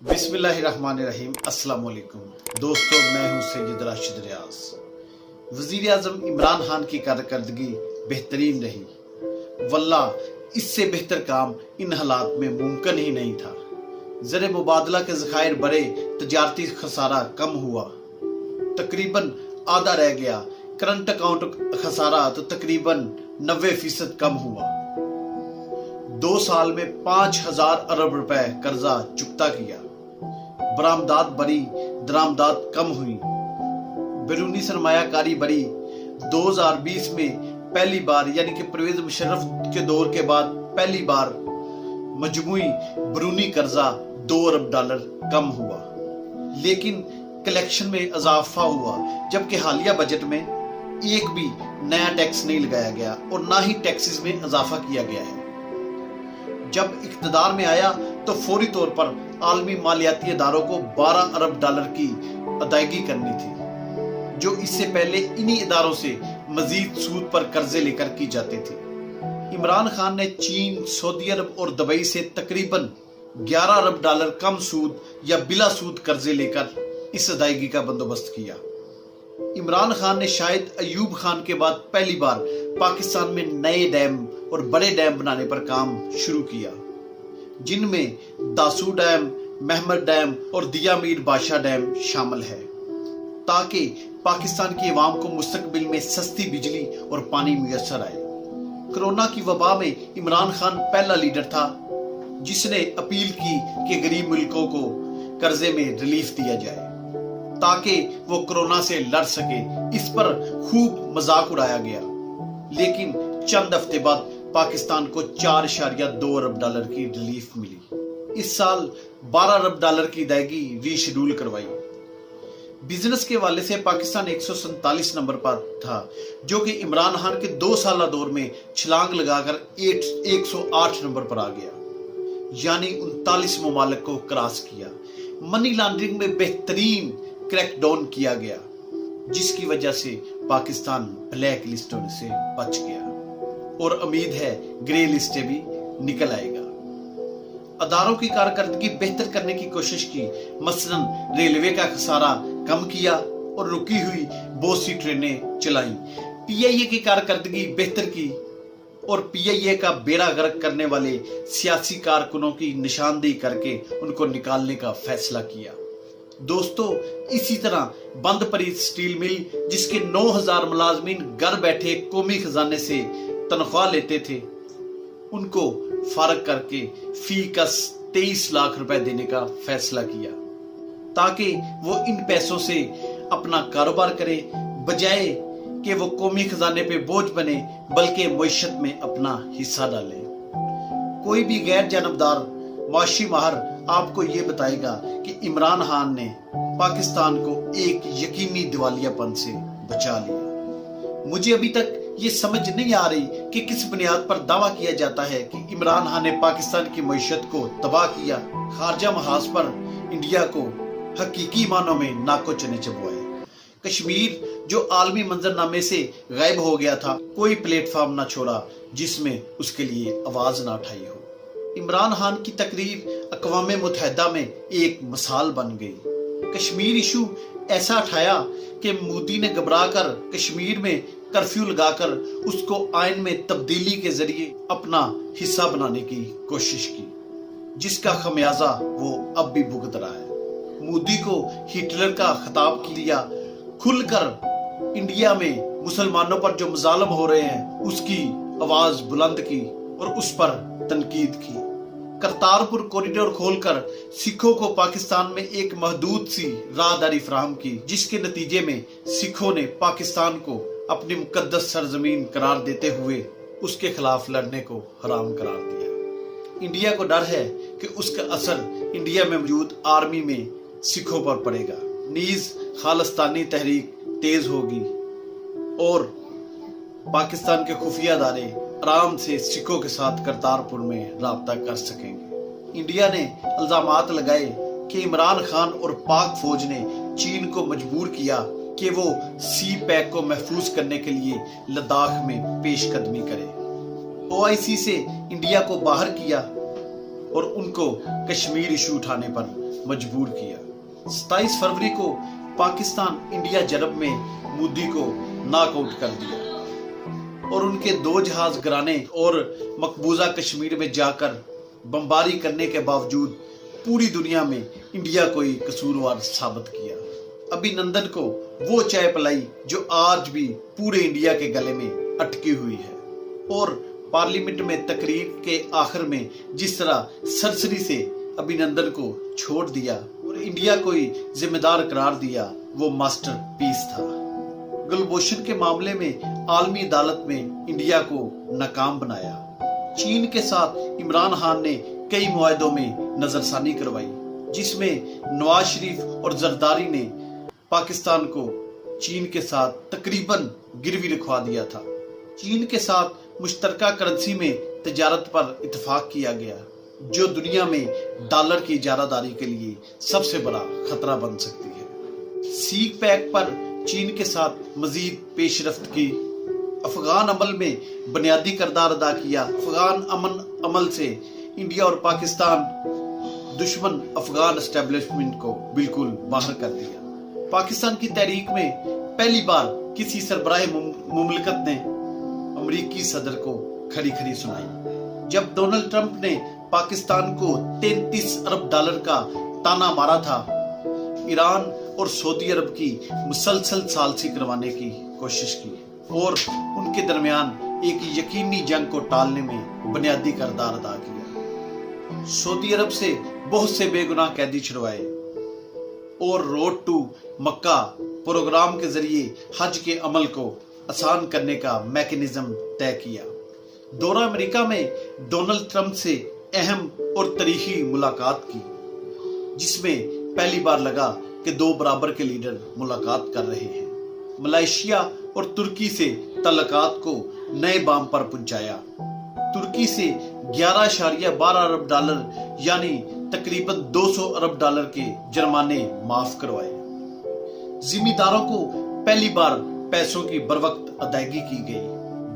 बिस्मिल्लाहिर्रहमानिर्रहीम। अस्सलाम वालेकुम दोस्तों, मैं हूं सैयद राशिद रियाज। वजीर आजम इमरान खान की कारकर्दगी बेहतरीन रही। वल्लाह इससे बेहतर काम इन हालात में मुमकिन ही नहीं था। ज़र मुबादला के ज़खायर बढ़े, तजारती खसारा कम हुआ, तकरीबन आधा रह गया। करंट अकाउंट खसारा तो तकरीबन 90% कम हुआ। 2 साल में 5000 अरब रुपए कर्जा चुकता किया। बरामदात बढ़ी, दरामदात कम हुई। बैरूनी सरमायाकारी बढ़ी। 2020 में पहली बार यानी कि परवेज मुशर्रफ के दौर के बाद पहली बार मजमूई बैरूनी कर्जा $2 अरब कम हुआ। लेकिन कलेक्शन में इजाफा हुआ, जबकि हालिया बजट में एक भी नया टैक्स नहीं लगाया गया और ना ही टैक्सेस में इजाफा किया गया है। जब इख्तिदार में आया तो फौरी तौर पर आलमी मालियाती इदारों को $12 अरब की अदायगी करनी थी, जो इससे पहले इन्हीं इदारों से मजीद सूद पर कर्जे लेकर की जाती थी। इमरान खान ने चीन, सऊदी अरब और दुबई से तकरीबन $11 अरब कम सूद या बिला सूद कर्जे लेकर इस अदायगी का बंदोबस्त किया। इमरान खान ने शायद अयूब खान के बाद पहली बार पाकिस्तान में नए डैम और बड़े डैम बनाने पर काम शुरू किया, जिनमें दासू डैम, महमद डैम और दिया मीर बादशाह डैम शामिल है, ताकि पाकिस्तान की आवाम को मुस्तकबिल में सस्ती बिजली और पानी मुयस्सर आए। कोरोना की वबा में इमरान खान पहला लीडर था जिसने अपील की कि गरीब मुल्कों को कर्जे में रिलीफ दिया जाए ताकि वो कोरोना से लड़ सके। इस पर खूब मजाक उड़ाया गया, लेकिन चंद हफ्ते बाद पाकिस्तान को $4.2 अरब की रिलीफ मिली। इस साल $12 अरब की अदायगी रीशेड्यूल करवाई। बिजनेस के हवाले से पाकिस्तान 147 नंबर पर था, जो कि इमरान खान के 2 साल दौर में छलांग लगाकर 108 नंबर पर आ गया, यानी 39 ममालिक को क्रॉस किया। मनी लॉन्ड्रिंग में बेहतरीन क्रैकडाउन किया गया, जिसकी वजह से पाकिस्तान ब्लैक लिस्ट होने से बच गया और उम्मीद है ग्रे लिस्टें भी निकल आएगा। अदारों की कारकर्दगी बेहतर करने की कोशिश की, मसलन रेलवे का खसारा कम किया और रुकी हुई बहुत सी ट्रेनें चलाई। पीआईए की कारकर्दगी बेहतर की और पीआईए का बेड़ा गर्क करने वाले सियासी कारकुनों की निशानदेही करके उनको निकालने का फैसला किया। दोस्तों, इसी तरह बंद पड़ी स्टील मिल, जिसके 9000 मुलाजमीन घर बैठे कौमी खजाने से तनख्वाह लेते थे, उनको फारग करके फी कस 23 लाख रुपए देने का फैसला किया, ताकि वो इन पैसों से अपना कारोबार करे, बजाय कि वो कौमी खजाने पे बोझ बने, बल्कि मईशत में अपना हिस्सा डाले। कोई भी गैर जानबदार माशी माहर आपको ये बताएगा कि इमरान खान ने पाकिस्तान को एक यकीनी दिवालियापन से बचा लिया। मुझे अभी तक ये समझ नहीं आ रही कि किस बुनियाद पर दावा किया जाता है कि इमरान खान ने पाकिस्तान की मईशत को तबाह किया, खारजा महाज पर इंडिया को हकीकी मानों में नाको चने चबवाए। कश्मीर जो आलमी मंजरनामे से गायब हो गया था, कोई प्लेटफॉर्म ना छोड़ा जिसमें उसके लिए आवाज ना उठाई हो। इमरान खान की तकरीर अक़वाम मुत्तहिदा में एक मिसाल बन गई। कश्मीर इशू ऐसा उठाया कि मोदी ने घबराकर कश्मीर में कर्फ्यू लगाकर उसको आइन में तब्दीली के जरिए अपना हिस्सा बनाने की कोशिश की, जिसका खमियाजा वो अब भी भुगत रहा है। मोदी को हिटलर का खिताब किया, खुलकर इंडिया में मुसलमानों पर जो मुजालम हो रहे हैं उसकी आवाज बुलंद की और उस पर तनकीद की। करतारपुर कॉरिडोर खोलकर सिखों को पाकिस्तान में एक महदूद सी राहदारी फराहम की, जिसके नतीजे में सिखों ने पाकिस्तान को अपनी मुकद्दस सरजमीन करार देते हुए उसके खिलाफ लड़ने को हराम करार दिया। इंडिया को डर है कि उसका असर इंडिया में मौजूद आर्मी में सिखों पर पड़ेगा, नीज खालिस्तानी तहरीक तेज होगी और पाकिस्तान के खुफिया अदारे आराम से सिखों के साथ करतारपुर में राब्ता कर सकेंगे। इंडिया ने इल्जामात लगाए कि इमरान खान और पाक फौज ने चीन को मजबूर किया कि वो सी पैक को महफूज करने के लिए लद्दाख में पेशकदमी करे। ओआईसी से इंडिया को बाहर किया और उनको कश्मीर इशू उठाने पर मजबूर किया। 27 फरवरी को पाकिस्तान इंडिया जरब में मोदी को नॉकआउट कर दिया और उनके 2 जहाज गिराने और मकबूजा कश्मीर में जाकर बमबारी करने के बावजूद पूरी दुनिया में इंडिया को ही कसूरवार साबित किया। अभिनंदन को वो चाय पिलाई जो आज भी पूरे इंडिया के गले में अटकी हुई है और पार्लियामेंट में तकरीर के आखिर में जिस तरह सरसरी से अभिनंदन को छोड़ दिया और इंडिया को ही जिम्मेदार करार दिया, वो मास्टर पीस था। गुलभूषण के मामले में आलमी अदालत में इंडिया को नाकाम बनाया। चीन के साथ इमरान खान ने कई मुआहदों में नजरसानी करवाई, जिसमें नवाज शरीफ और जरदारी ने पाकिस्तान को चीन के साथ तकरीबन गिरवी रखवा दिया था। चीन के साथ मुश्तरका करेंसी में तिजारत पर इत्तेफाक किया गया, जो दुनिया में डॉलर की इजारादारी के लिए सबसे बड़ा खतरा बन सकती है। सीक पैक पर चीन के साथ मजीद पेशरफ्त की। अफगान अमल में बुनियादी किरदार अदा किया। अफगान अमन अमल से इंडिया और पाकिस्तान दुश्मन अफगान एस्टेब्लिशमेंट को बिल्कुल बाहर कर दिया। पाकिस्तान की तहरीक में पहली बार किसी सरबराह मुमलिकत ने अमरीकी सदर को खरी खरी सुनाई। जब डोनाल्ड ट्रंप ने पाकिस्तान को 33 अरब डॉलर का ताना मारा था, ईरान और सऊदी अरब की मुसलसल सालसी करवाने की कोशिश की और उनके दरमियान एक यकीनी जंग को टालने में बुनियादी किरदार अदा किया। सऊदी अरब से बहुत से बेगुनाह कैदी छुड़वाए और रोड टू मक्का प्रोग्राम के जरिए हज के अमल को आसान करने का मैकेनिज्म तय किया। दौरा अमेरिका में डोनाल्ड ट्रंप से अहम और तारीखी मुलाकात की, जिसमें पहली बार लगा कि 2 बराबर के लीडर मुलाकात कर रहे हैं। मलेशिया और तुर्की से तल्लुकात को नए बाम पर पहुंचाया। तुर्की से 11.12 अरब डॉलर यानी तकरीबन 200 अरब डॉलर के जुर्माने माफ करवाए। जिम्मेदारों को पहली बार पैसों की बरवक्त अदायगी की गई।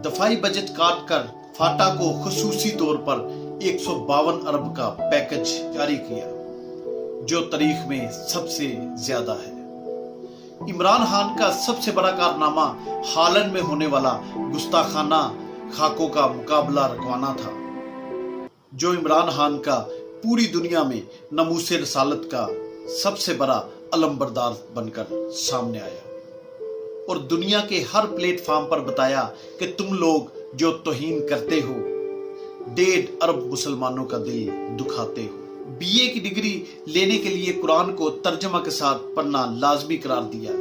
दफाई बजट काट कर फाटा को खुसूसी तौर पर 152 अरब का पैकेज जारी किया, जो तारीख में सबसे ज्यादा है। इमरान खान का सबसे बड़ा कारनामा हालैंड में होने वाला गुस्ताखाना खाकों का मुकाबला रखवाना था, जो इमरान खान का पूरी दुनिया में नमूसे रसालत का सबसे बड़ा अलमबरदार बनकर सामने आया और दुनिया के हर प्लेटफॉर्म पर बताया कि तुम लोग जो तौहीन करते हो 1.5 अरब मुसलमानों का दिल दुखाते हो। बीए की डिग्री लेने के लिए कुरान को तर्जमा के साथ पढ़ना लाजमी करार दिया।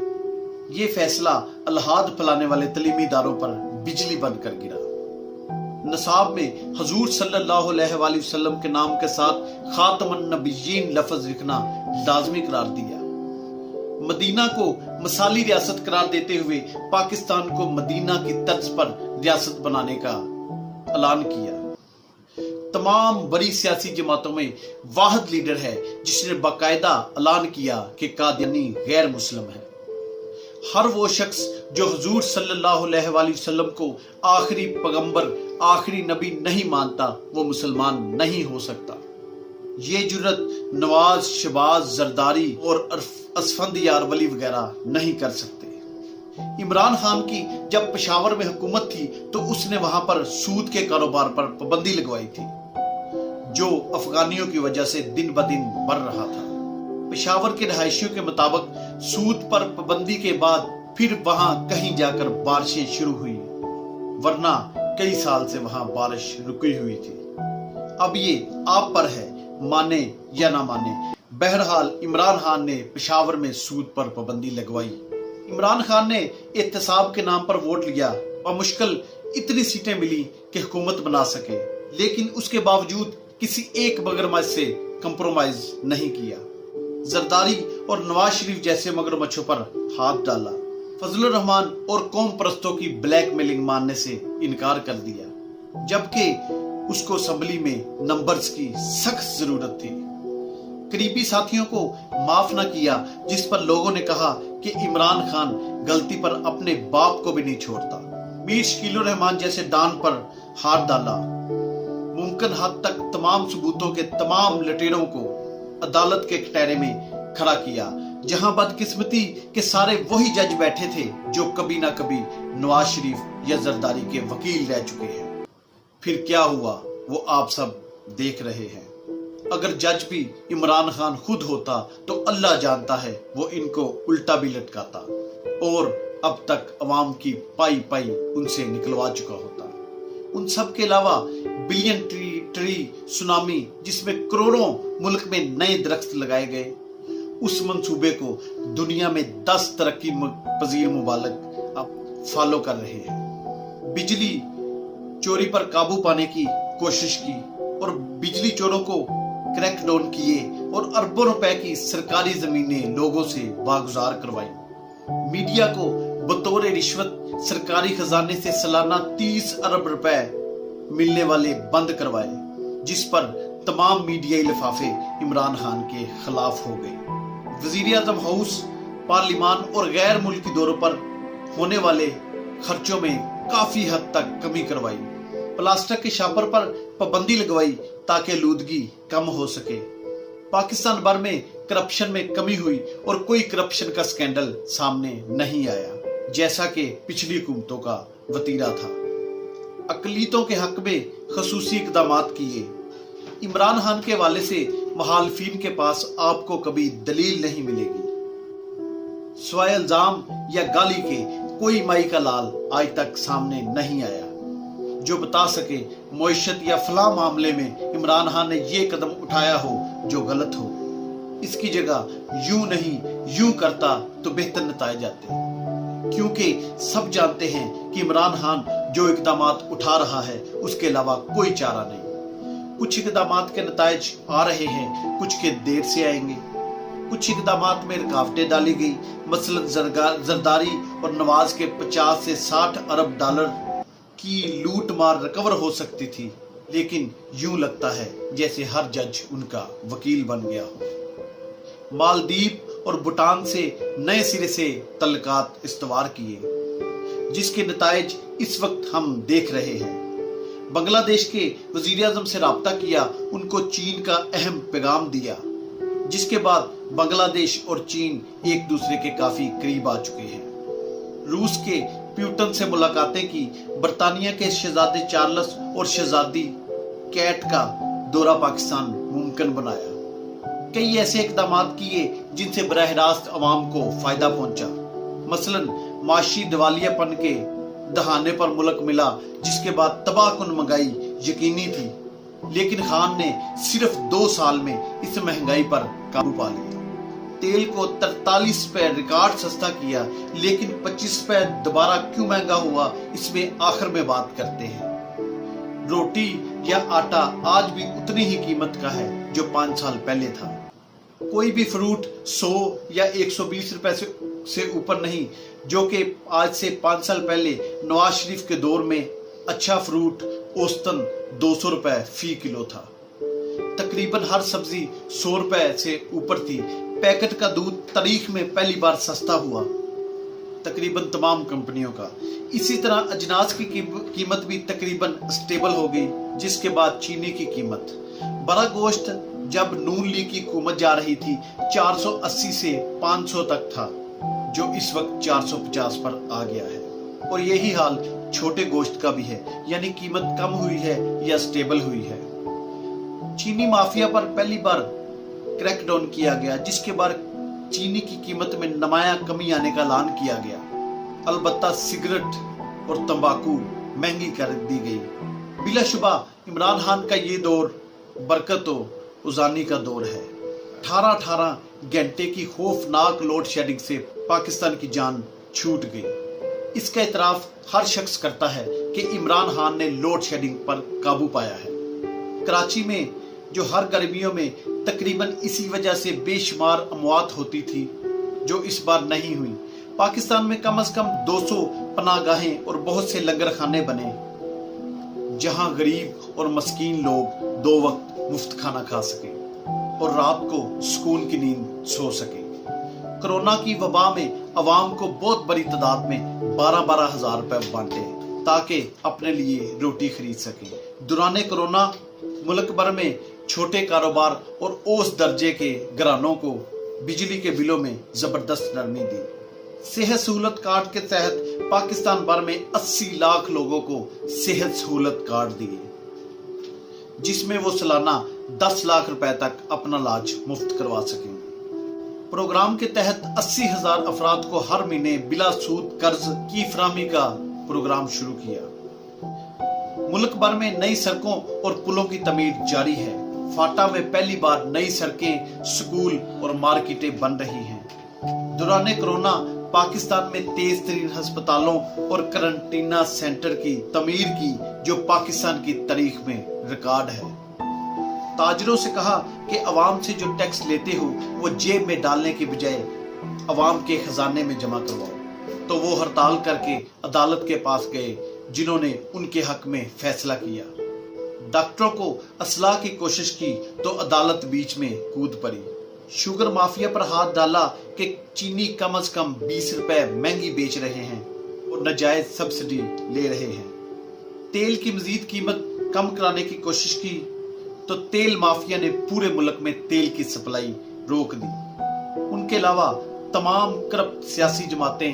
ये फैसला अलहाद फैलाने वाले तलीमी इदारों पर बिजली बनकर गिरा। नसाब में हजूर सल्लल्लाहु अलैहि वसल्लम के नाम के साथ खातमुन नबिय्यीन लफ्ज लिखना लाजमी करार दिया। मदीना को मसाली रियासत करार देते हुए पाकिस्तान को मदीना की तर्ज पर रियासत बनाने का ऐलान किया। तमाम बड़ी सियासी जमातों में वाहिद लीडर है जिसने बाकायदा ऐलान किया कि कादियानी गैर मुस्लिम है। हर वो शख्स जो हुजूर सल्लल्लाहु अलैहि वसल्लम को आखिरी पैगंबर, आखिरी नबी नहीं मानता, वो मुसलमान नहीं हो सकता। ये जुर्रत नवाज, शहबाज, जरदारी और असफंदियार वली वगैरह नहीं कर सकते। इमरान खान की जब पेशावर में हुकूमत थी तो उसने वहां पर सूद के कारोबार पर पाबंदी लगवाई थी, जो अफगानियों की वजह से दिन ब दिन बढ़ रहा था। पेशावर के रहायशियों के मुताबिक सूद पर पाबंदी के बाद फिर वहां कहीं जाकर बारिशें शुरू हुई, वरना कई साल से वहां बारिश रुकी हुई थी। अब ये आप पर है, माने या ना माने। बहरहाल इमरान खान ने पेशावर में सूद पर पाबंदी लगवाई। इमरान खान ने एहतसाब के नाम पर वोट लिया और मुश्किल इतनी सीटें मिली कि हुकूमत बना सके, लेकिन उसके बावजूद किसी एक मगरमच्छ से कंप्रोमाइज नहीं किया। जरदारी और नवाज शरीफ जैसे मगरमच्छों पर हाथ डाला। फजलुर रहमान और कौम परस्तों की ब्लैकमेलिंग मानने से इनकार कर दिया, जबकि उसको असेंबली में नंबर्स की सख्त जरूरत थी। करीबी साथियों को माफ न किया, जिस पर लोगों ने कहा कि इमरान खान गलती पर अपने बाप को भी नहीं छोड़ता। मीर शकीलुर रहमान जैसे डॉन पर हाथ डाला। मुमकिन हद तक तमाम सबूतों के तमाम लटेरों को अदालत के कटहरे में खड़ा किया, जहां बदकिस्मती के सारे वही जज बैठे थे जो कभी ना कभी नवाज शरीफ या जरदारी के वकील रह चुके हैं। फिर क्या हुआ वो आप सब देख रहे हैं। अगर जज भी इमरान खान खुद होता तो अल्लाह जानता है वो इनको उल्टा भी लटकाता और अब तक अवाम की पाई पाई उनसे निकलवा चुका होता। उन सब के अलावा बिलियन ट्री सुनामी जिसमें करोड़ों मुल्क में नए दरख्त लगाए गए, उस मंसूबे को दुनिया में 10 तरक्की पजीर मुबालिक अब फॉलो कर रहे हैं। बिजली चोरी पर काबू पाने की कोशिश की और बिजली चोरों को क्रैकडाउन किए और अरबों रुपए की सरकारी जमीनें लोगों से वागुजार करवाई। मीडिया को बतौर रिश्वत सरकारी खजाने से सालाना 30 अरब रुपए मिलने वाले बंद करवाए, जिस पर तमाम मीडियाई लिफाफे इमरान खान के खिलाफ हो गए। वजीर आजम हाउस, पार्लिमान और गैर मुल्की दौरों पर होने वाले खर्चों में काफी हद तक कमी करवाई। प्लास्टिक के शापर पर पाबंदी लगवाई ताकि आलूदगी कम हो सके। पाकिस्तान भर में करप्शन में कमी हुई और कोई करप्शन का स्कैंडल सामने नहीं आया, जैसा कि पिछली हुकूमतों का वतीरा था। अकलीतों के हक में खसूसी इक़दामात किए। इमरान खान के हवाले से मुखालिफिन के पास आपको कभी दलील नहीं मिलेगी। स्वाय इल्जाम या गाली के कोई माई का लाल आज तक सामने नहीं आया जो बता सके मईशत या फला मामले में इमरान खान ने ये कदम उठाया हो जो गलत हो। इसकी जगह यूं नहीं यूं करता तो बेहतर नतीजे आते, क्योंकि सब जानते हैं कि इमरान खान जो इक़दामात उठा रहा है उसके अलावा कोई चारा नहीं। कुछ इक़दामात के नतीजे आ रहे हैं, कुछ के देर से आएंगे। कुछ इक़दामात में रुकावटें डाली गई, मसलन जरदारी और नवाज के 50 से 60 अरब डॉलर की लूट मार रिकवर हो सकती थी, लेकिन यूं लगता है जैसे हर जज उनका वकील बन गया हो। मालदीव और भूटान से नए सिरे से तल्लुकात इस्तवार किए, जिसके नताइज इस वक्त हम देख रहे हैं। बांग्लादेश के वजीर आजम से राब्ता किया, उनको चीन का अहम पैगाम दिया, जिसके बाद बांग्लादेश और चीन एक दूसरे के काफी करीब आ चुके हैं। रूस के प्यूटन से मुलाकातें की, बरतानिया के शहजादे चार्ल्स और शहजादी कैट का दौरा पाकिस्तान मुमकिन बनाया। कई ऐसे इक़दामात किए जिनसे बराह रास्त अवाम को फायदा पहुंचा। मसलन माशी दिवालियापन के दहाने पर मुल्क मिला, जिसके बाद तबाहकुन महंगाई यकीनी थी, लेकिन खान ने सिर्फ 2 साल में इस महंगाई पर काबू पा लिया। तेल को 43 रुपए रिकॉर्ड सस्ता किया, लेकिन 25 रुपए दोबारा क्यों महंगा हुआ, इसमें आखिर में बात करते हैं। रोटी या आटा आज भी उतनी ही कीमत का है जो 5 साल पहले था। कोई भी फ्रूट 100 या 120 रुपए से ऊपर नहीं, जो कि आज से 5 साल पहले नवाज शरीफ के दौर में अच्छा फ्रूट औसतन 200 रुपए फी किलो था। तकरीबन हर सब्जी 100 रुपए से ऊपर थी। पैकेट का दूध तारीख में पहली बार सस्ता हुआ, तकरीबन तमाम कंपनियों का। इसी तरह अजनास की कीमत भी तकरीबन स्टेबल हो गई, जिसके बाद चीनी की कीमत। बड़ा गोश्त जब नून लीग की हुकूमत जा रही थी 480 से 500 तक था, जो इस वक्त 450 पर आ गया है। और यही हाल छोटे गोश्त का भी है, यानी कीमत कम हुई है या स्टेबल हुई है। चीनी माफिया पर पहली बार क्रैकडाउन किया गया, जिसके बाद चीनी की कीमत में नुमाया कमी आने का ऐलान किया गया। अलबत्ता सिगरेट और तंबाकू महंगी कर दी गई। बिलाशुबा इमरान खान का ये दौर बरकत उजानी का दौर है। 18 घंटे की खौफनाक लोड शेडिंग से पाकिस्तान की जान छूट गई। इसका इतराफ हर शख्स करता है कि इमरान खान ने लोड शेडिंग पर काबू पाया है। कराची में जो हर गर्मियों में तकरीबन इसी वजह से बेशुमार अमवात होती थी, जो इस बार नहीं हुई। पाकिस्तान में कम से कम 200 पनाहगाहें और बहुत से लंगर खाने बने, जहां गरीब और मस्कीन लोग 2 वक्त मुफ्त खाना खा सके और रात को सुकून की नींद सो सके। कोरोना की वबा में अवाम को बहुत बड़ी तादाद में 12-12 हजार रुपए बांटे ताकि अपने लिए रोटी खरीद सके। दौरान कोरोना मुल्क भर में छोटे कारोबार और औस दर्जे के घरानों को बिजली के बिलों में जबरदस्त नरमी दी। सेहत सहूलत कार्ड के तहत पाकिस्तान भर में 80 लाख लोगों को सेहत सहूलत कार्ड दिए, जिसमें वो सालाना 10 लाख रुपए तक अपना इलाज मुफ्त करवा सकेंगे। प्रोग्राम के तहत 80,000 अफराद को हर महीने बिला सूद कर्ज की फराहमी का प्रोग्राम शुरू किया। मुल्क भर में नई सड़कों और पुलों की तमीर जारी है। फाटा में पहली बार नई सड़कें, स्कूल और मार्केटें बन रही हैं। दौरान कोरोना पाकिस्तान में तेज तरीन अस्पतालों और क्वारंटीना सेंटर की तमीर की, जो पाकिस्तान की तारीख में रिकॉर्ड है। ताजरों से कहा कि अवाम से जो टैक्स लेते हो वो जेब में डालने की बजाय अवाम के खजाने में जमा करवाओ। तो वो हड़ताल करके अदालत के पास गए, जिन्होंने उनके हक में फैसला किया। डॉक्टरों को असलाह की कोशिश की तो अदालत बीच में कूद पड़ी। शुगर माफिया पर हाथ डाला कि चीनी कम से कम 20 रुपए महंगी बेच रहे हैं और नाजायज सब्सिडी ले रहे हैं। तेल की मजीद कीमत कम कराने की कोशिश की तो तेल माफिया ने पूरे मुल्क में तेल की सप्लाई रोक दी। उनके अलावा तमाम करप्ट सियासी जमातें,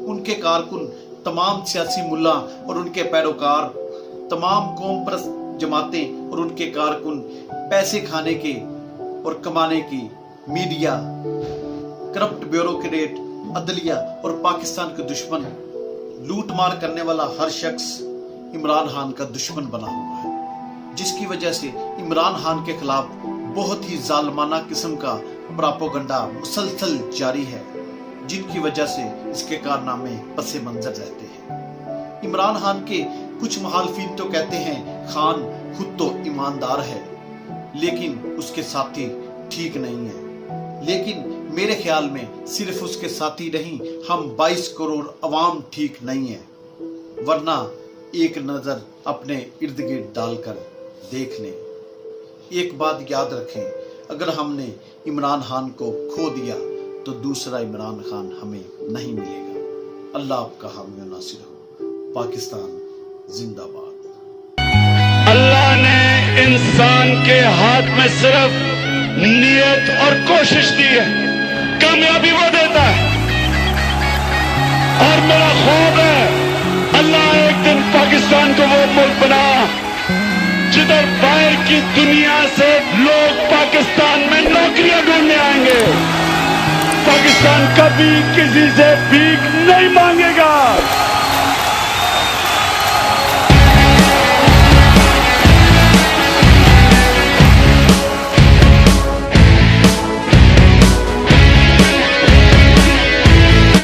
उनके कारकुन, तमाम सियासी मुल्ला और उनके पैरोकार, तमाम कौम परस्त जमातें और उनके कारकुन, पैसे खाने के और कमाने की मीडिया, करप्ट ब्यूरोक्रेट, अदलिया और पाकिस्तान के दुश्मन, लूट मार करने वाला हर शख्स इमरान खान का दुश्मन बना हुआ है, जिसकी वजह से इमरान खान के खिलाफ बहुत ही जालमाना किस्म का प्रोपेगेंडा मुसलसल जारी है, जिनकी वजह से इसके कारनामे पसे मंजर रहते हैं। इमरान खान के कुछ मुखालफिन तो कहते हैं खान खुद तो ईमानदार है, लेकिन उसके साथी ठीक नहीं है। लेकिन मेरे ख्याल में सिर्फ उसके साथी नहीं, हम 22 करोड़ अवाम ठीक नहीं है। वरना एक नजर अपने इर्द गिर्द डालकर देख लें। एक बात याद रखें, अगर हमने इमरान खान को खो दिया तो दूसरा इमरान खान हमें नहीं मिलेगा। अल्लाह आपका हामी और नासिर हो। पाकिस्तान जिंदाबाद। अल्लाह ने इंसान के हाथ में सिर्फ नियत और कोशिश दी है, कामयाबी वो देता है। और मेरा ख्वाब है अल्लाह एक दिन पाकिस्तान को वो मुल्क बना जिधर बाहर की दुनिया से लोग पाकिस्तान में नौकरियां ढूंढने आएंगे। पाकिस्तान कभी किसी से भीख नहीं मांगेगा।